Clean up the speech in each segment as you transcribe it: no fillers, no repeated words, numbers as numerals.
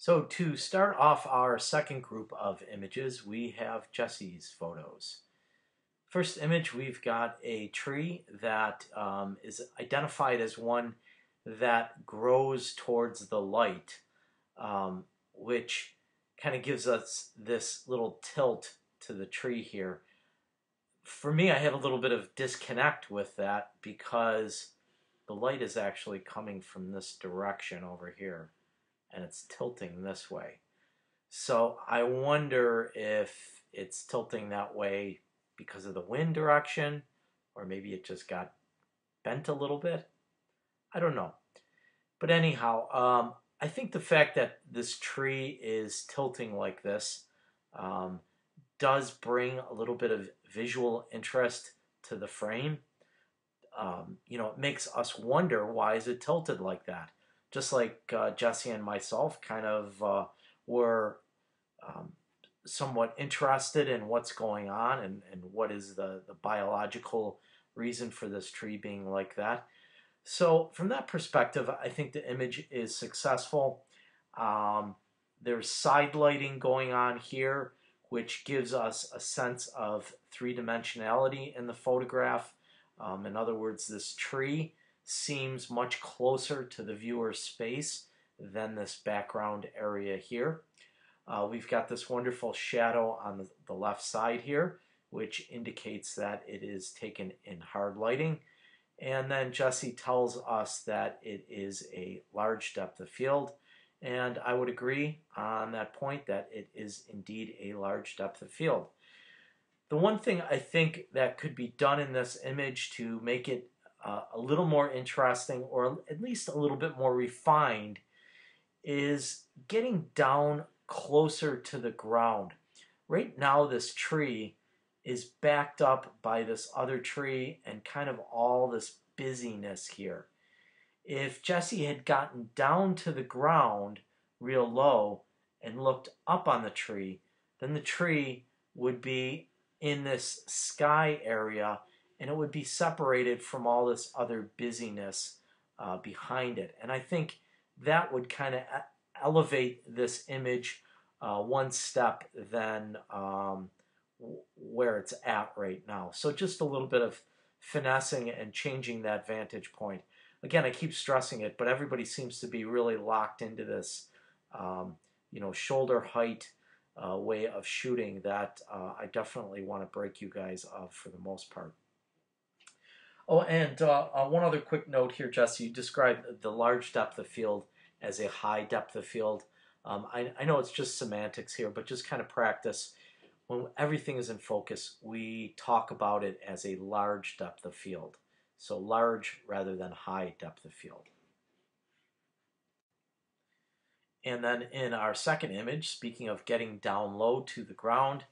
So to start off our second group of images, we have Jesse's photos. First image, we've got a tree that is identified as one that grows towards the light, which kind of gives us this little tilt to the tree here. For me, I have a little bit of disconnect with that because the light is actually coming from this direction over here and it's tilting this way. So I wonder if it's tilting that way because of the wind direction, or maybe it just got bent a little bit. I don't know. But anyhow, I think the fact that this tree is tilting like this um, does bring a little bit of visual interest to the frame. It makes us wonder, why is it tilted like that? Just like Jesse and myself kind of were um, somewhat interested in what's going on and what is the biological reason for this tree being like that. So from that perspective, I think the image is successful. Um, there's side lighting going on here, which gives us a sense of three-dimensionality in the photograph. In other words, this tree seems much closer to the viewer's space than this background area here. We've got this wonderful shadow on the left side here, which indicates that it is taken in hard lighting. And then Jesse tells us that it is a large depth of field. And I would agree on that point that it is indeed a large depth of field. The one thing I think that could be done in this image to make it a little more interesting, or at least a little bit more refined, is getting down closer to the ground. Right now, this tree is backed up by this other tree and kind of all this busyness here. If Jesse had gotten down to the ground real low and looked up on the tree, then the tree would be in this sky area and it would be separated from all this other busyness behind it. And I think that would kind of elevate this image one step than where it's at right now. So just a little bit of finessing and changing that vantage point. Again, I keep stressing it, but everybody seems to be really locked into this, shoulder height way of shooting that I definitely want to break you guys of for the most part. Oh, and one other quick note here, Jesse. You described the large depth of field as a high depth of field. I know it's just semantics here, but just kind of practice. When everything is in focus, we talk about it as a large depth of field. So large rather than high depth of field. And then in our second image, speaking of getting down low to the ground,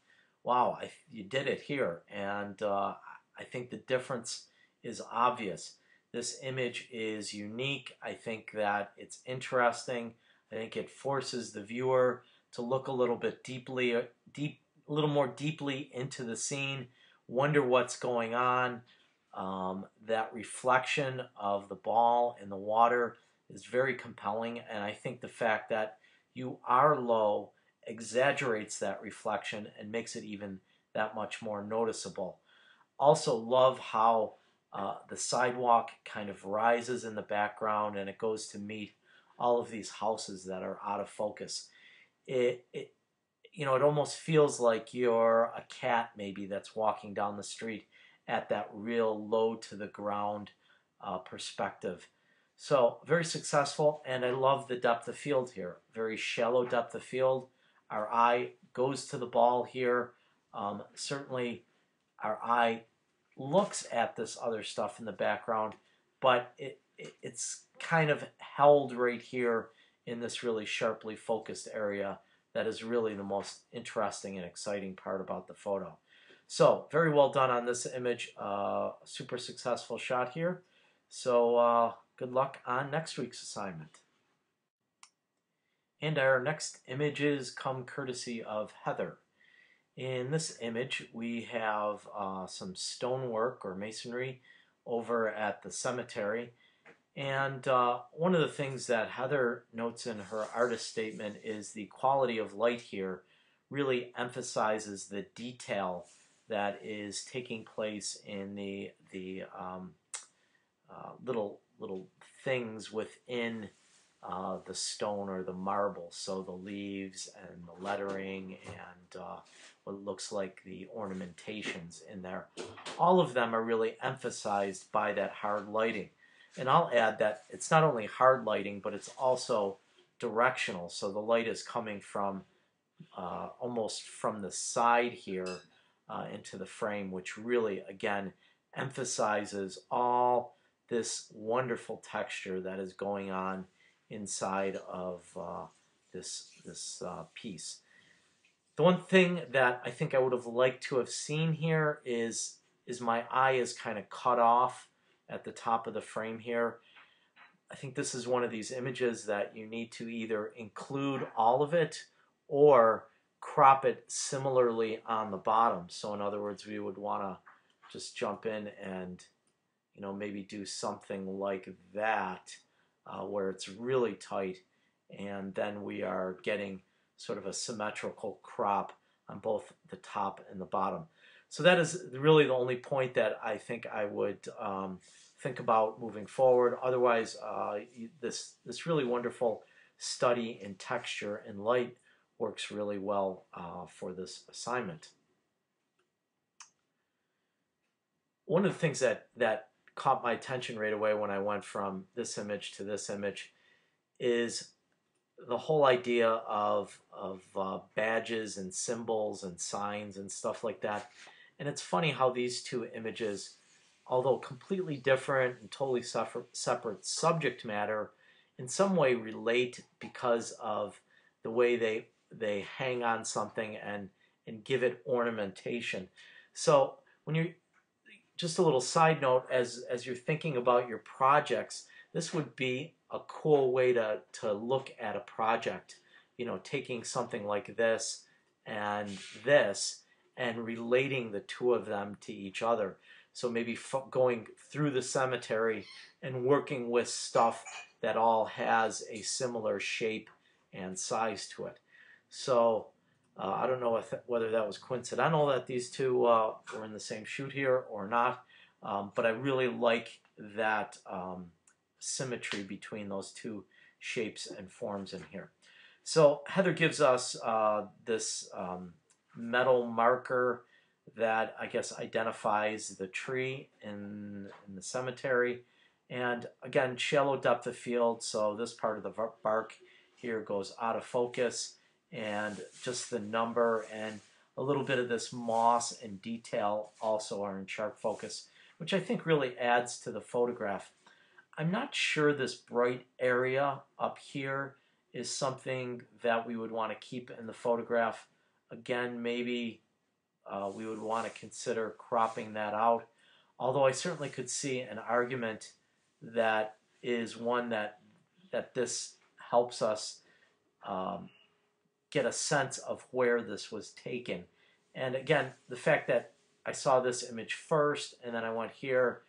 wow, you did it here. And I think the difference is obvious. This image is unique. I think that it's interesting. I think it forces the viewer to look a little bit a little more deeply into the scene, wonder what's going on. That reflection of the ball in the water is very compelling, and I think the fact that you are low exaggerates that reflection and makes it even that much more noticeable. Also love how the sidewalk kind of rises in the background and it goes to meet all of these houses that are out of focus. It almost feels like you're a cat maybe that's walking down the street at that real low to the ground perspective. So very successful, and I love the depth of field here. Very shallow depth of field. Our eye goes to the ball here. Certainly our eye looks at this other stuff in the background, but it's kind of held right here in this really sharply focused area that is really the most interesting and exciting part about the photo. So very well done on this image. Super successful shot here. So good luck on next week's assignment. And our next images come courtesy of Heather. In this image, we have some stonework or masonry over at the cemetery. And one of the things that Heather notes in her artist statement is the quality of light here really emphasizes the detail that is taking place in the little things within the stone or the marble. So the leaves and the lettering and what looks like the ornamentations in there. All of them are really emphasized by that hard lighting. And I'll add that it's not only hard lighting, but it's also directional. So the light is coming from almost from the side here into the frame, which really, again, emphasizes all this wonderful texture that is going on inside of this piece. The one thing that I think I would have liked to have seen here is my eye is kind of cut off at the top of the frame here. I think this is one of these images that you need to either include all of it or crop it similarly on the bottom. So in other words, we would want to just jump in and maybe do something like that where it's really tight, and then we are getting sort of a symmetrical crop on both the top and the bottom. So that is really the only point that I think I would think about moving forward. Otherwise, this really wonderful study in texture and light works really well for this assignment. One of the things that caught my attention right away when I went from this image to this image is the whole idea of badges and symbols and signs and stuff like that. And it's funny how these two images, although completely different and totally separate subject matter, in some way relate because of the way they hang on something and give it ornamentation. So when you're, just a little side note, as you're thinking about your projects, this would be a cool way to look at a project, taking something like this and relating the two of them to each other. So maybe going through the cemetery and working with stuff that all has a similar shape and size to it. So I don't know whether that was coincidental that these two were in the same shoot here or not, but I really like that symmetry between those two shapes and forms in here. So Heather gives us this metal marker that I guess identifies the tree in the cemetery. And again, shallow depth of field, so this part of the bark here goes out of focus, and just the number and a little bit of this moss and detail also are in sharp focus, which I think really adds to the photograph. I'm not sure this bright area up here is something that we would want to keep in the photograph. Again, maybe we would want to consider cropping that out, although I certainly could see an argument that is one that this helps us get a sense of where this was taken. And again, the fact that I saw this image first and then I went here,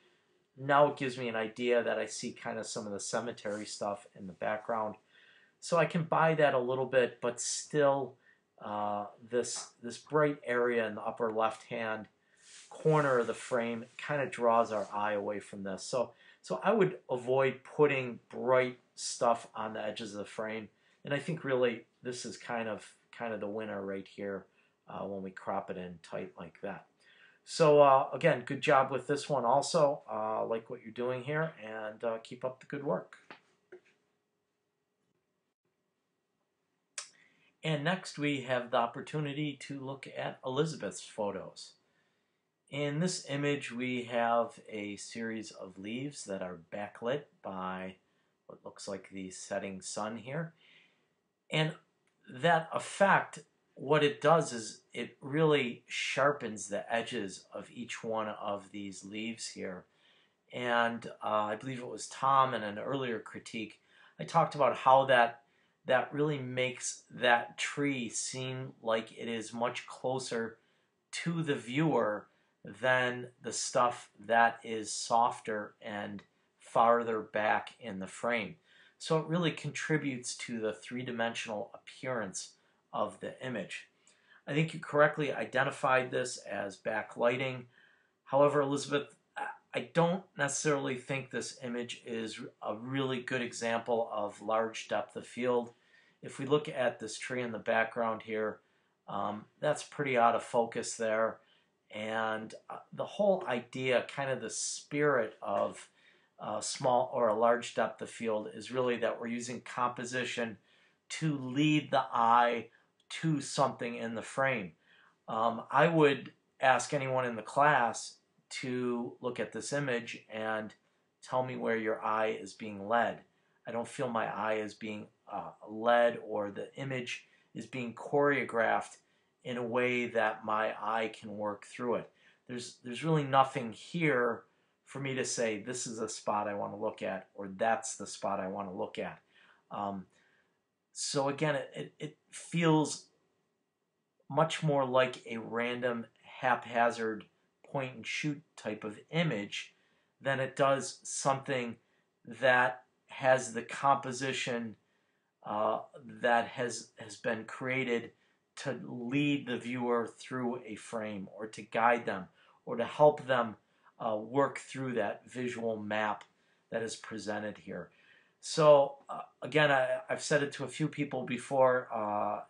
now it gives me an idea that I see kind of some of the cemetery stuff in the background. So I can buy that a little bit, but still this bright area in the upper left-hand corner of the frame kind of draws our eye away from this. So I would avoid putting bright stuff on the edges of the frame. And I think really this is kind of the winner right here when we crop it in tight like that. So again, good job with this one also. Like what you're doing here, and keep up the good work. And next we have the opportunity to look at Elizabeth's photos. In this image we have a series of leaves that are backlit by what looks like the setting sun here. And that effect, what it does is it really sharpens the edges of each one of these leaves here. And I believe it was Tom in an earlier critique, I talked about how that really makes that tree seem like it is much closer to the viewer than the stuff that is softer and farther back in the frame. So it really contributes to the three-dimensional appearance of the image. I think you correctly identified this as backlighting. However, Elizabeth, I don't necessarily think this image is a really good example of large depth of field. If we look at this tree in the background here, that's pretty out of focus there. And the whole idea, kind of the spirit of a small or a large depth of field is really that we're using composition to lead the eye to something in the frame. I would ask anyone in the class to look at this image and tell me where your eye is being led. I don't feel my eye is being led, or the image is being choreographed in a way that my eye can work through it. There's really nothing here for me to say this is a spot I want to look at, or that's the spot I want to look at. So again, it feels much more like a random, haphazard point and shoot type of image than it does something that has the composition that has been created to lead the viewer through a frame, or to guide them, or to help them work through that visual map that is presented here. So again, I've said it to a few people before,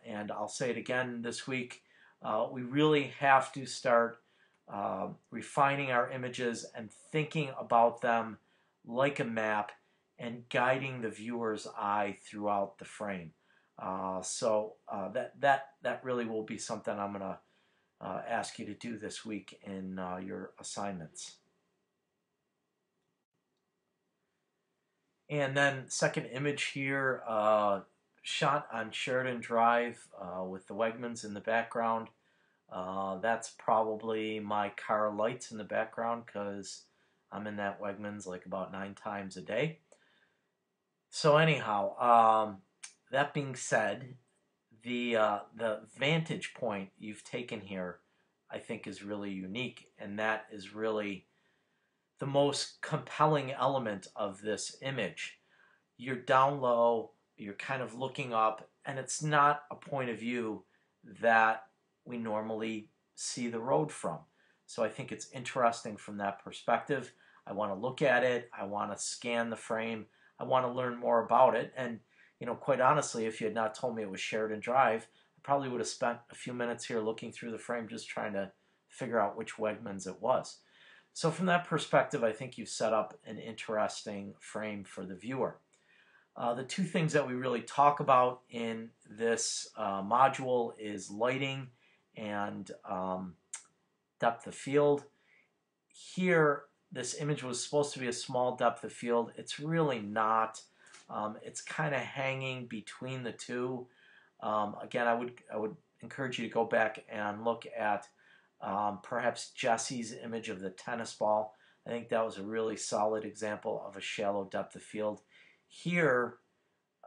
and I'll say it again this week. We really have to start refining our images and thinking about them like a map, and guiding the viewer's eye throughout the frame. So that really will be something I'm going to ask you to do this week in your assignments. And then second image here, shot on Sheridan Drive with the Wegmans in the background. That's probably my car lights in the background, because I'm in that Wegmans like about 9 times a day. So anyhow, that being said, the vantage point you've taken here, I think, is really unique, and that is really the most compelling element of this image. You're down low, you're kind of looking up, and it's not a point of view that we normally see the road from. So I think it's interesting from that perspective. I want to look at it, I want to scan the frame, I want to learn more about it. And quite honestly, if you had not told me it was Sheridan Drive, I probably would have spent a few minutes here looking through the frame, just trying to figure out which Wegmans it was. So from that perspective, I think you've set up an interesting frame for the viewer. The two things that we really talk about in this module is lighting and depth of field. Here, this image was supposed to be a small depth of field. It's really not. It's kind of hanging between the two. Again, I would encourage you to go back and look at perhaps Jesse's image of the tennis ball. I think that was a really solid example of a shallow depth of field. Here,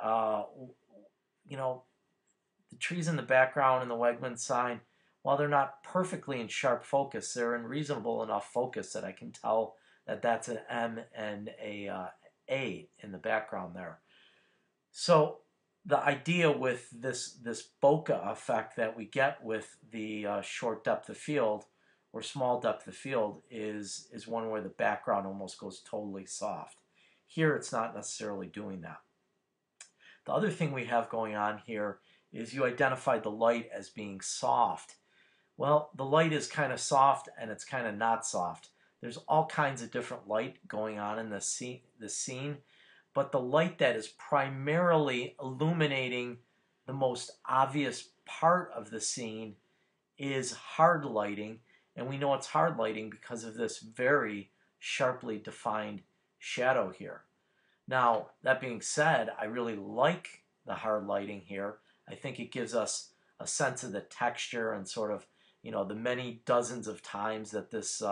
the trees in the background and the Wegmans sign, while they're not perfectly in sharp focus, they're in reasonable enough focus that I can tell that that's an M and a in the background there. So the idea with this bokeh effect that we get with the short depth of field or small depth of field is one where the background almost goes totally soft. Here it's not necessarily doing that. The other thing we have going on here is you identified the light as being soft. Well, the light is kind of soft and it's kind of not soft. There's all kinds of different light going on in the scene, but the light that is primarily illuminating the most obvious part of the scene is hard lighting, and we know it's hard lighting because of this very sharply defined shadow here. Now, that being said, I really like the hard lighting here. I think it gives us a sense of the texture and sort of, the many dozens of times that this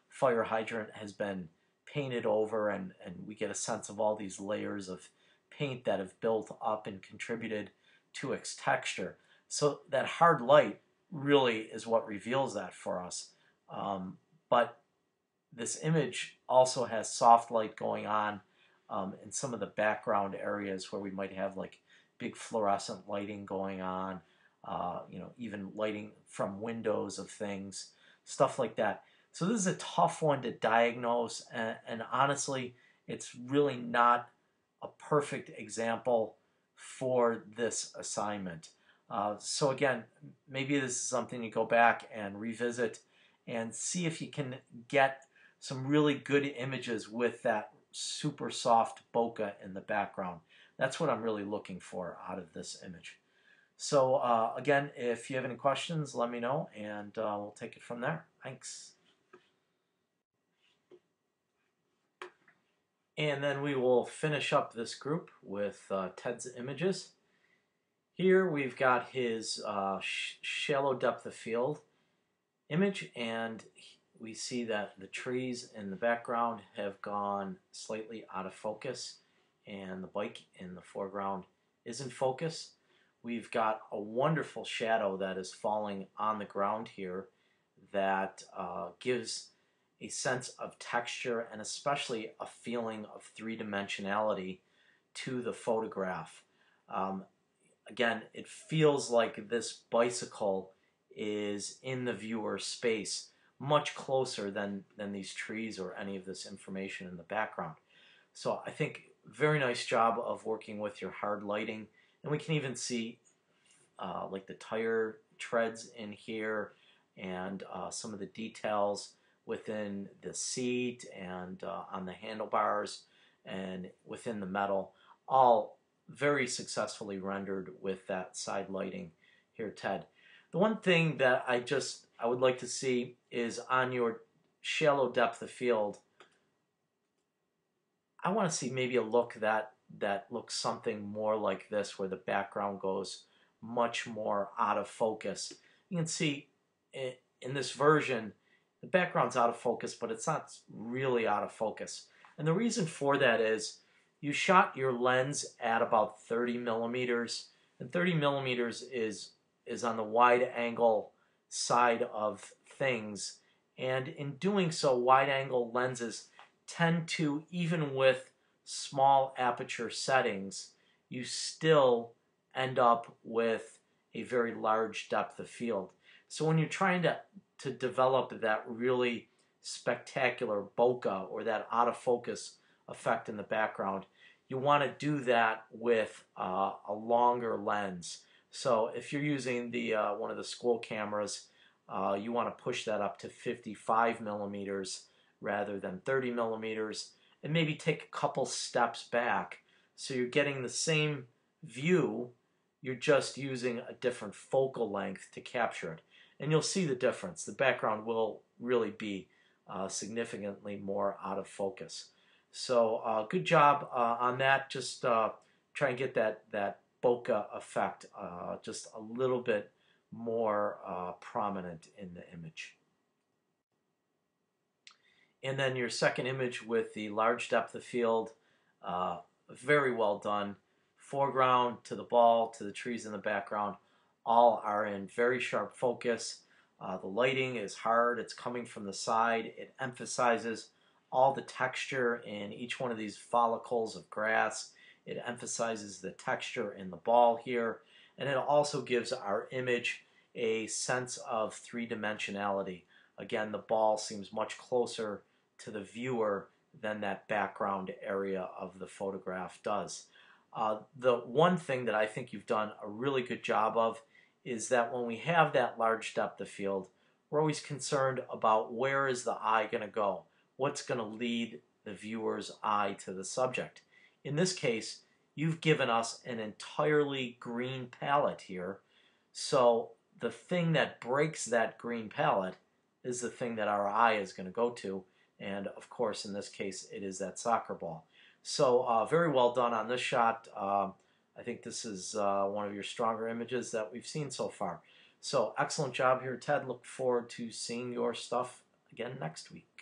fire hydrant has been painted over, and we get a sense of all these layers of paint that have built up and contributed to its texture. So that hard light really is what reveals that for us. But this image also has soft light going on in some of the background areas where we might have like big fluorescent lighting going on, even lighting from windows of things, stuff like that. So this is a tough one to diagnose, and honestly, it's really not a perfect example for this assignment. So again, maybe this is something you go back and revisit and see if you can get some really good images with that super soft bokeh in the background. That's what I'm really looking for out of this image. So again, if you have any questions, let me know, and we'll take it from there. Thanks. And then we will finish up this group with Ted's images. Here we've got his shallow depth of field image, and we see that the trees in the background have gone slightly out of focus, and the bike in the foreground is in focus. We've got a wonderful shadow that is falling on the ground here that gives a sense of texture and especially a feeling of three-dimensionality to the photograph. Again, it feels like this bicycle is in the viewer's space much closer than these trees or any of this information in the background. So I think very nice job of working with your hard lighting, and we can even see like the tire treads in here and some of the details within the seat and on the handlebars and within the metal, all very successfully rendered with that side lighting here, Ted. The one thing that I would like to see is on your shallow depth of field, I want to see maybe a look that looks something more like this, where the background goes much more out of focus. You can see in this version, the background's out of focus, but it's not really out of focus. And the reason for that is you shot your lens at about 30 millimeters, and 30 millimeters is on the wide angle side of things. And in doing so, wide angle lenses tend to, even with small aperture settings, you still end up with a very large depth of field. So when you're trying to develop that really spectacular bokeh or that out of focus effect in the background, you want to do that with a longer lens. So if you're using the one of the school cameras, you want to push that up to 55 millimeters rather than 30 millimeters, and maybe take a couple steps back so you're getting the same view, you're just using a different focal length to capture it. And you'll see the difference. The background will really be significantly more out of focus. So good job on that. Just try and get that bokeh effect just a little bit more prominent in the image. And then your second image with the large depth of field, very well done. Foreground to the ball, to the trees in the background, all are in very sharp focus. The lighting is hard, it's coming from the side. It emphasizes all the texture in each one of these follicles of grass. It emphasizes the texture in the ball here. And it also gives our image a sense of three-dimensionality. Again, the ball seems much closer to the viewer than that background area of the photograph does. The one thing that I think you've done a really good job of is that when we have that large depth of field, we're always concerned about where is the eye going to go? What's going to lead the viewer's eye to the subject? In this case, you've given us an entirely green palette here, so the thing that breaks that green palette is the thing that our eye is going to go to, and of course in this case it is that soccer ball. So very well done on this shot. I think this is one of your stronger images that we've seen so far. So excellent job here, Ted. Look forward to seeing your stuff again next week.